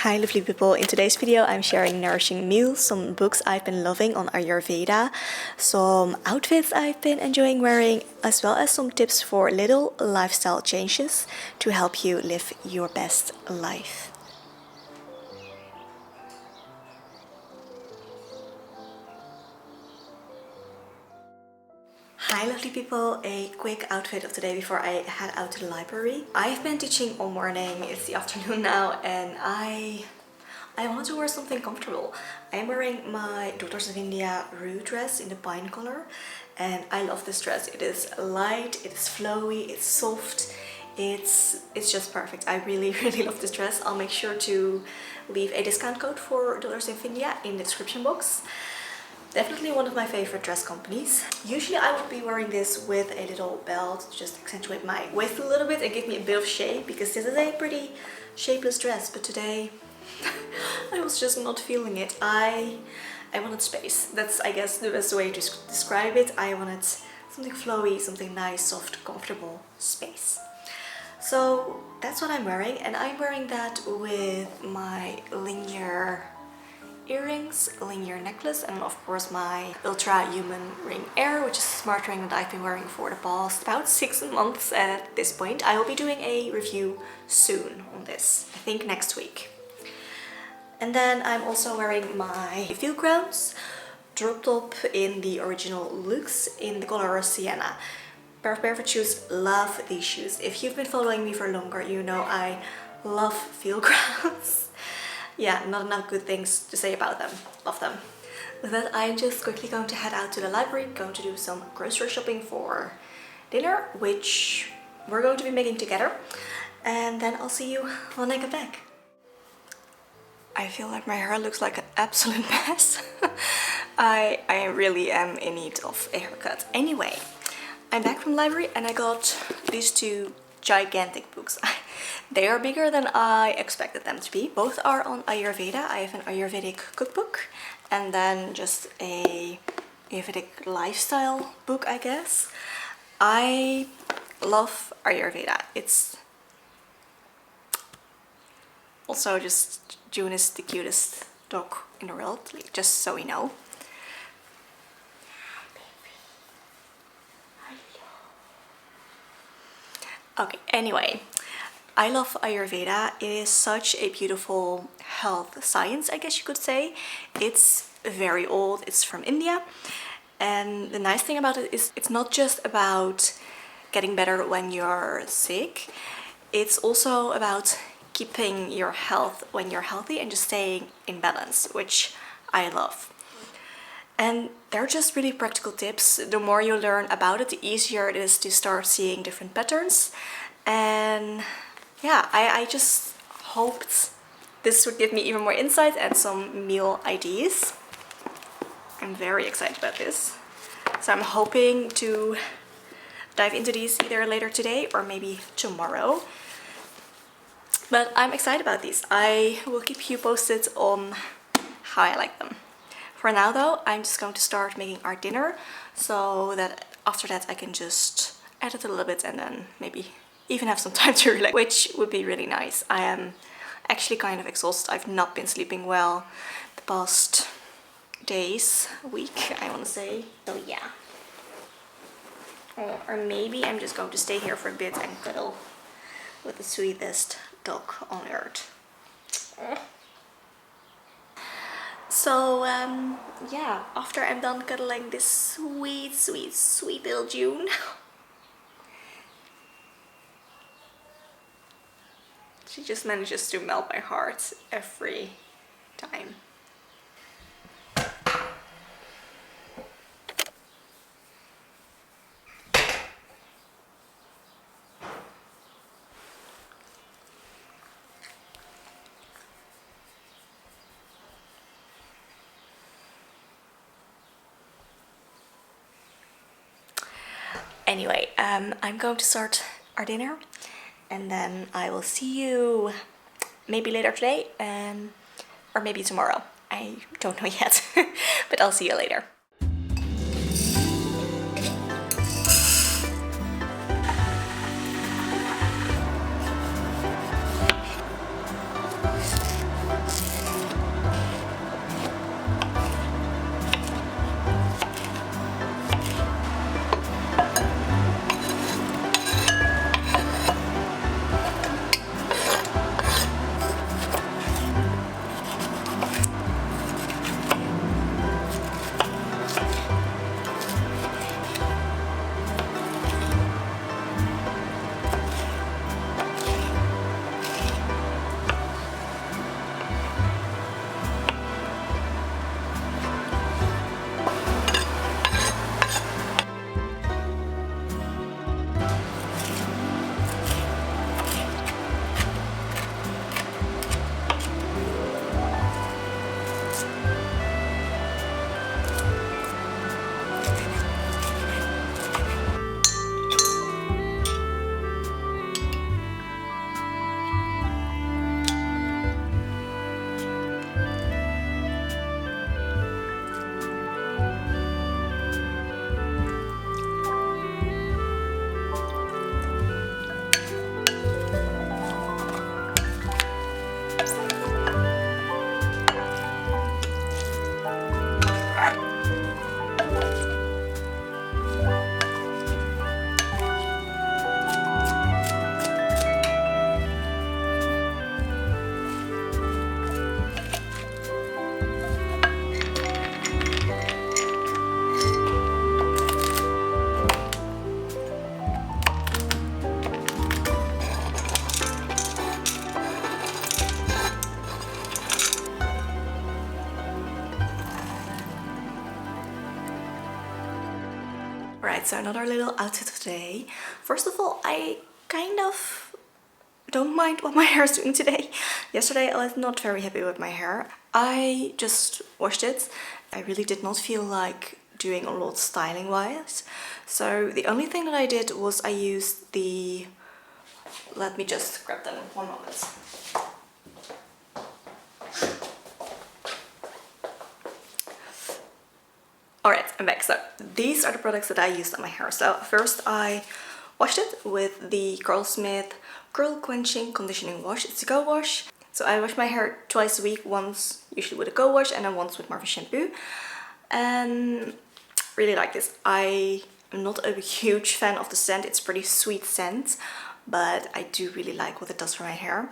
Hi lovely people, in today's video I'm sharing nourishing meals, some books I've been loving on Ayurveda, some outfits I've been enjoying wearing, as well as some tips for little lifestyle changes to help you live your best life. Hi lovely people, a quick outfit of today before I head out to the library. I've been teaching all morning, it's the afternoon now, and I wanted to wear something comfortable. I'm wearing my Daughters of India Rue dress in the pine color, and I love this dress. It is light, it is flowy, it's soft, it's just perfect. I really love this dress. I'll make sure to leave a discount code for Daughters of India in the description box. Definitely one of my favorite dress companies. Usually I would be wearing this with a little belt to just accentuate my waist a little bit and give me a bit of shape, because this is a pretty shapeless dress, but today I was just not feeling it. I wanted space. That's, I guess, the best way to describe it. I wanted something flowy, something nice, soft, comfortable space. So that's what I'm wearing, and I'm wearing that with my linear earrings, linear necklace, and of course my Ultra Human Ring Air, which is a smart ring that I've been wearing for the past about 6 months at this point. I will be doing a review soon on this, I think next week. And then I'm also wearing my Field Grounds drop top in the original Luxe in the color Sienna. Pair of barefoot shoes, love these shoes. If you've been following me for longer, you know I love Field Grounds. Yeah, not enough good things to say about them. Love them. With that, I'm just quickly going to head out to the library, going to do some grocery shopping for dinner, which we're going to be making together. And then I'll see you when I get back. I feel like my hair looks like an absolute mess. I really am in need of a haircut. Anyway, I'm back from the library and I got these two gigantic books. They are bigger than I expected them to be. Both are on Ayurveda. I have an Ayurvedic cookbook and then just a Ayurvedic lifestyle book, I guess. I love Ayurveda. It's also just June is the cutest dog in the world, just so we know. Okay, anyway, I love Ayurveda. It is such a beautiful health science, I guess you could say. It's very old, it's from India. And the nice thing about it is it's not just about getting better when you're sick. It's also about keeping your health when you're healthy and just staying in balance, which I love. And they're just really practical tips. The more you learn about it, the easier it is to start seeing different patterns. And yeah, I just hoped this would give me even more insight and some meal ideas. I'm very excited about this. So I'm hoping to dive into these either later today or maybe tomorrow. But I'm excited about these. I will keep you posted on how I like them. For now though, I'm just going to start making our dinner so that after that I can just edit a little bit and then maybe even have some time to relax, which would be really nice. I am actually kind of exhausted. I've not been sleeping well the past days, week, I want to say. So yeah. Or maybe I'm just going to stay here for a bit and cuddle with the sweetest dog on earth. So yeah, after I'm done cuddling this sweet little June, she just manages to melt my heart every time. Anyway, I'm going to start our dinner and then I will see you maybe later today or maybe tomorrow. I don't know yet, but I'll see you later. Alright, so another little outfit today. First of all, I kind of don't mind what my hair is doing today. Yesterday I was not very happy with my hair. I just washed it. I really did not feel like doing a lot styling wise. So the only thing that I did was I used the... Let me just grab them in one moment. Alright, I'm back. So these are the products that I used on my hair. So first I washed it with the Curlsmith Curl Quenching Conditioning Wash. It's a co-wash. So I wash my hair twice a week, once usually with a co-wash and then once with Marvin shampoo. And really like this. I am not a huge fan of the scent. It's pretty sweet scent, but I do really like what it does for my hair.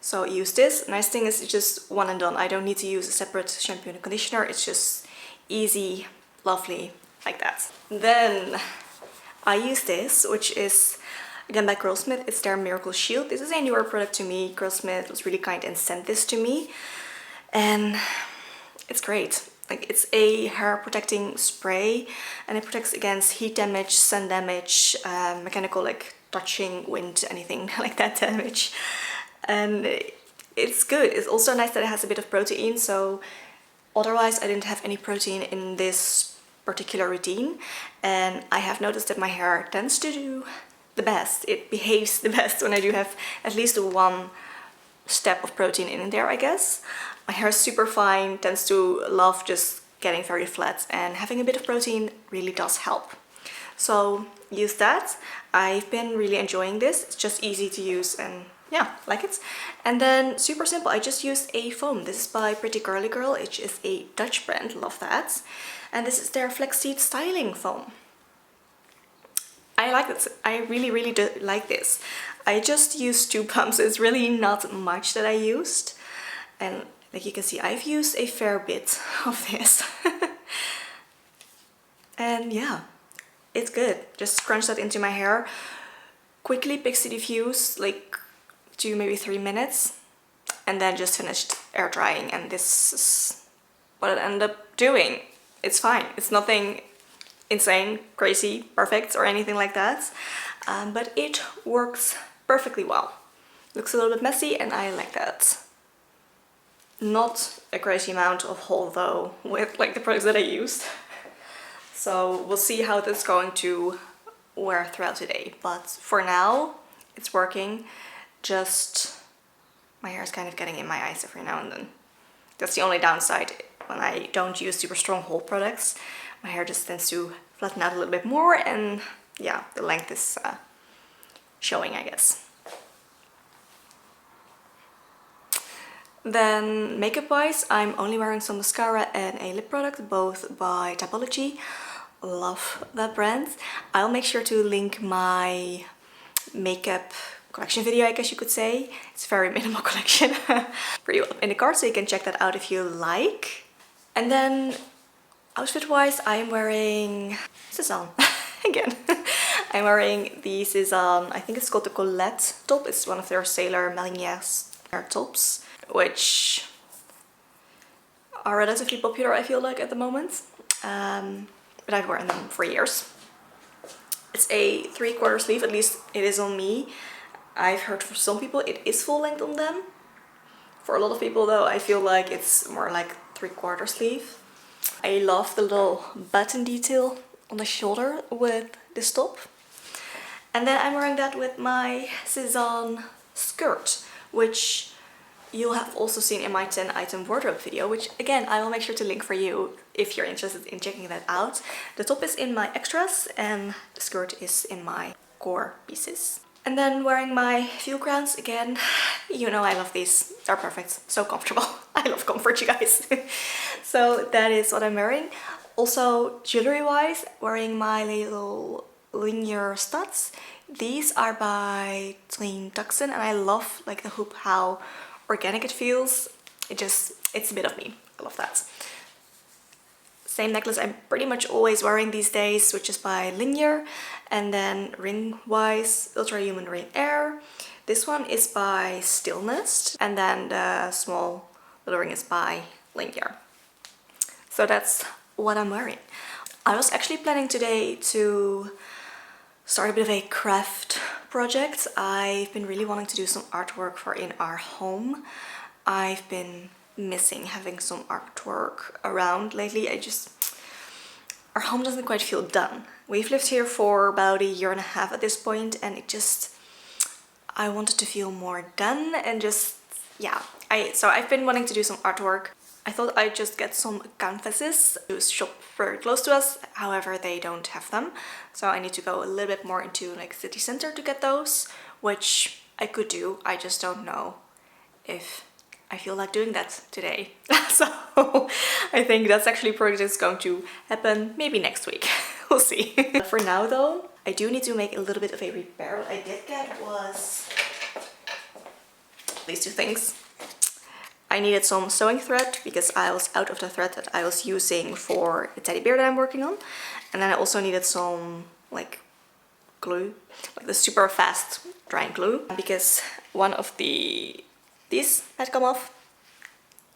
So I use this. Nice thing is it's just one and done. I don't need to use a separate shampoo and conditioner. It's just easy, lovely, like that. Then I use this, which is again by Curlsmith. It's their Miracle Shield. This is a newer product to me. Curlsmith was really kind and sent this to me, and it's great. Like, it's a hair protecting spray and it protects against heat damage, sun damage, mechanical like touching, wind, anything like that damage. And it's good. It's also nice that it has a bit of protein, so otherwise I didn't have any protein in this particular routine, and I have noticed that my hair tends to do the best. It behaves the best when I do have at least one step of protein in there, I guess. My hair is super fine, tends to love just getting very flat, and having a bit of protein really does help. So use that. I've been really enjoying this. It's just easy to use and yeah, like it. And then super simple, I just used a foam. This is by Pretty Curly Girl, which is a Dutch brand, love that. And this is their flaxseed styling foam. I like this. I really do like this. I just used 2 pumps. It's really not much that I used. And like you can see, I've used a fair bit of this. And yeah, it's good. Just scrunch that into my hair. Quickly pixie diffuse, like 2, maybe 3 minutes. And then just finished air drying. And this is what it ended up doing. It's fine. It's nothing insane, crazy, perfect or anything like that. But it works perfectly well. Looks a little bit messy and I like that. Not a crazy amount of haul though with like the products that I used. So we'll see how this is going to wear throughout today. But for now, it's working. Just my hair is kind of getting in my eyes every now and then. That's the only downside when I don't use super strong hold products. My hair just tends to flatten out a little bit more, and yeah, the length is showing, I guess. Then makeup wise, I'm only wearing some mascara and a lip product, both by Typology. Love that brand. I'll make sure to link my makeup collection video, I guess you could say. It's a very minimal collection. Pretty well in the card, so you can check that out if you like. And then outfit wise, I'm wearing Cezanne again. I'm wearing the Cezanne, I think it's called the Colette top. It's one of their Sailor Meliniers tops, which are relatively popular, I feel like, at the moment. But I've worn them for years. It's a 3/4 sleeve, at least it is on me. I've heard for some people it is full length on them. For a lot of people though, I feel like it's more like 3/4 sleeve. I love the little button detail on the shoulder with this top. And then I'm wearing that with my Cezanne skirt, which you'll have also seen in my 10 item wardrobe video, which again, I will make sure to link for you if you're interested in checking that out. The top is in my extras and the skirt is in my core pieces. And then wearing my Feel Crowns again. You know I love these. They're perfect. So comfortable. I love comfort, you guys. So that is what I'm wearing. Also, jewelry wise, wearing my little linear studs. These are by Twin Tuxen, and I love like the hoop, how organic it feels. It's a bit of me. I love that. Same necklace I'm pretty much always wearing these days, which is by Linear. And then ring wise, Ultra Human Ring Air. This one is by Stillness, and then the small little ring is by Linear. So that's what I'm wearing. I was actually planning today to start a bit of a craft project. I've been really wanting to do some artwork for in our home. I've been missing having some artwork around lately. Our home doesn't quite feel done. We've lived here for about a year and a half at this point, and I wanted to feel more done and yeah. So I've been wanting to do some artwork. I thought I'd just get some canvases to shop very close to us. However, they don't have them. So I need to go a little bit more into like city center to get those, which I could do. I just don't know if I feel like doing that today. So I think that's actually a project that's going to happen maybe next week. We'll see. For now though, I do need to make a little bit of a repair. What I did get was these two things. I needed some sewing thread because I was out of the thread that I was using for the teddy bear that I'm working on. And then I also needed some like glue, like the super fast drying glue, because one of these had come off.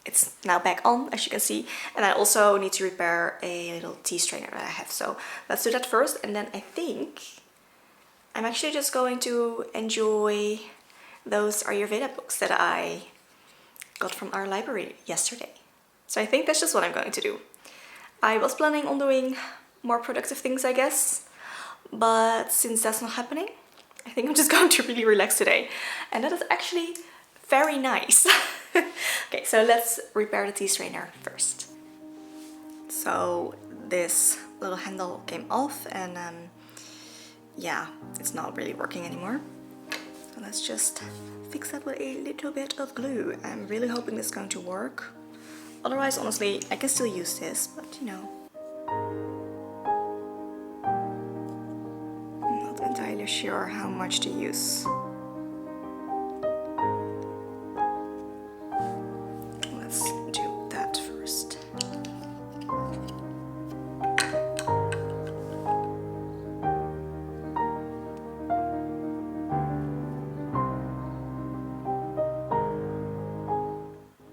It's now back on, as you can see. And I also need to repair a little tea strainer that I have. So let's do that first. And then I think I'm actually just going to enjoy those Ayurveda books that I got from our library yesterday. So I think that's just what I'm going to do. I was planning on doing more productive things, I guess, but since that's not happening, I think I'm just going to really relax today. And that is actually very nice. Okay, so let's repair the tea strainer first. So this little handle came off and yeah, it's not really working anymore. So let's just fix that with a little bit of glue. I'm really hoping this is going to work. Otherwise, honestly, I can still use this, but you know. I'm not entirely sure how much to use. Let's do that first.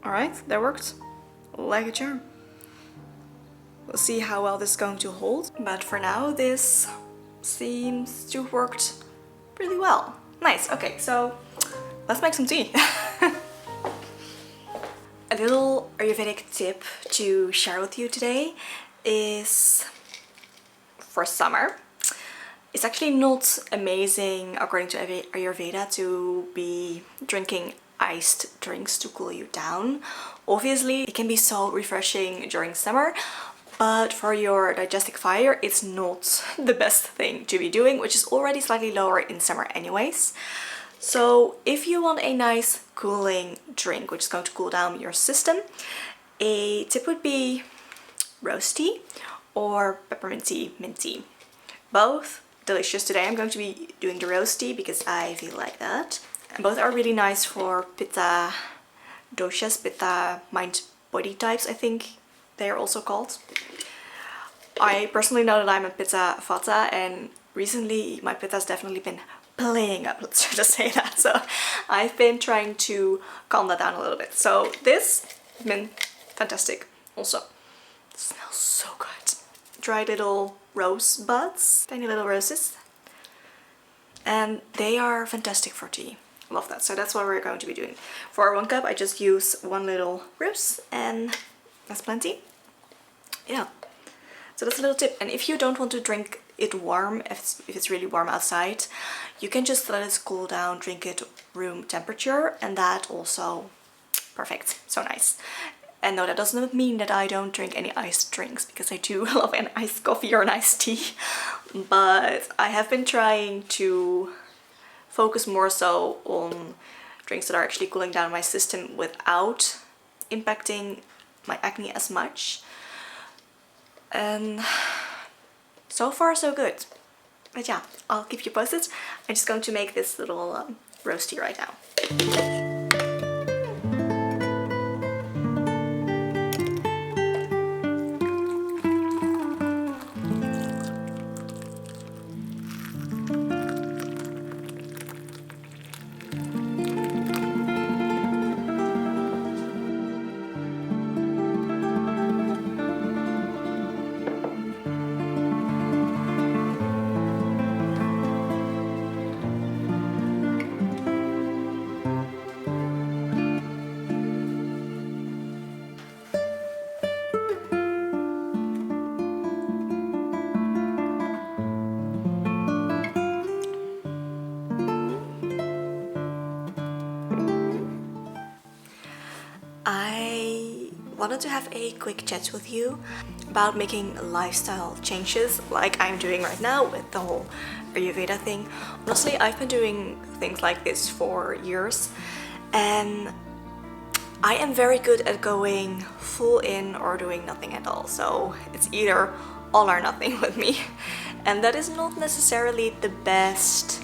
Alright, that worked like a charm. We'll see how well this is going to hold, but for now this seems to have worked really well. Nice, okay, so let's make some tea. A little Ayurvedic tip to share with you today is for summer. It's actually not amazing, according to Ayurveda, to be drinking iced drinks to cool you down. Obviously, it can be so refreshing during summer, but for your digestive fire, it's not the best thing to be doing, which is already slightly lower in summer anyways. So if you want a nice cooling drink, which is going to cool down your system, a tip would be rose tea or peppermint tea, mint tea. Both delicious. Today I'm going to be doing the rose tea because I feel like that. And both are really nice for pitta doshas, pitta mind-body types, I think they're also called. I personally know that I'm a pitta vata, and recently my pitta has definitely been playing up, let's just say that. So I've been trying to calm that down a little bit. So this has been fantastic. Also, it smells so good. Dried little rose buds, tiny little roses. And they are fantastic for tea. Love that. So that's what we're going to be doing. For 1 cup, I just use 1 little rose, and that's plenty. Yeah. So that's a little tip. And if you don't want to drink it warm, if it's really warm outside, you can just let it cool down, drink it room temperature, and that also perfect. So nice. And no, that doesn't mean that I don't drink any iced drinks, because I do love an iced coffee or an iced tea. But I have been trying to focus more so on drinks that are actually cooling down my system without impacting my acne as much. And so far so good. But yeah, I'll keep you posted. I'm just going to make this little rose tea right now. I wanted to have a quick chat with you about making lifestyle changes like I'm doing right now with the whole Ayurveda thing. Honestly, I've been doing things like this for years, and I am very good at going full in or doing nothing at all. So it's either all or nothing with me. And that is not necessarily the best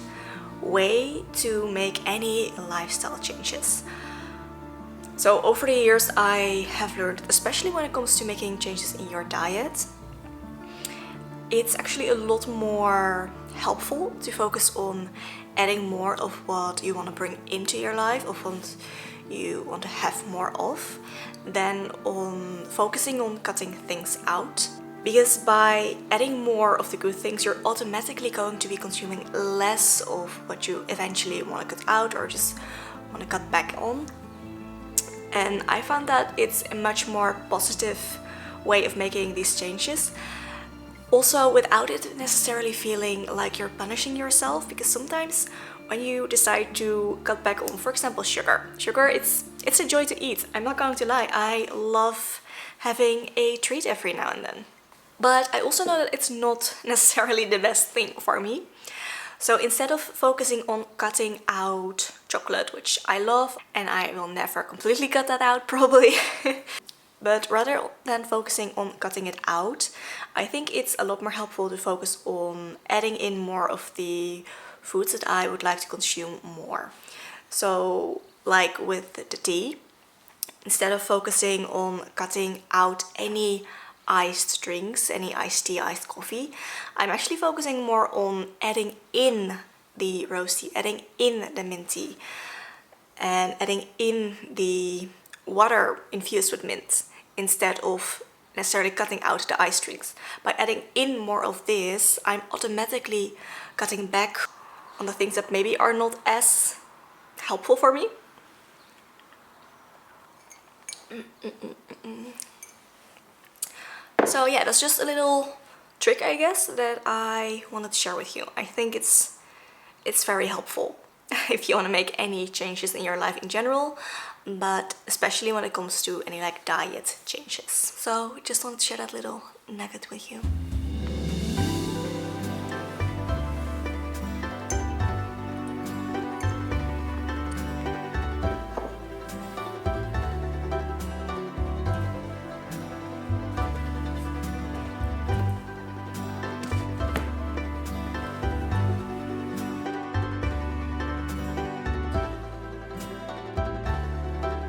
way to make any lifestyle changes. So over the years I have learned, especially when it comes to making changes in your diet, it's actually a lot more helpful to focus on adding more of what you want to bring into your life, of what you want to have more of, than on focusing on cutting things out. Because by adding more of the good things, you're automatically going to be consuming less of what you eventually want to cut out or just want to cut back on. And I found that it's a much more positive way of making these changes. Also, without it necessarily feeling like you're punishing yourself, because sometimes when you decide to cut back on, for example, sugar, it's a joy to eat. I'm not going to lie, I love having a treat every now and then. But I also know that it's not necessarily the best thing for me. So instead of focusing on cutting out chocolate, which I love, and I will never completely cut that out probably, but rather than focusing on cutting it out, I think it's a lot more helpful to focus on adding in more of the foods that I would like to consume more. So like with the tea, instead of focusing on cutting out any iced drinks, any iced tea, iced coffee, I'm actually focusing more on adding in the rose tea, adding in the mint tea, and adding in the water infused with mint instead of necessarily cutting out the iced drinks. By adding in more of this, I'm automatically cutting back on the things that maybe are not as helpful for me. So yeah, that's just a little trick, I guess, that I wanted to share with you. I think it's very helpful if you want to make any changes in your life in general, but especially when it comes to any like diet changes. So just wanted to share that little nugget with you.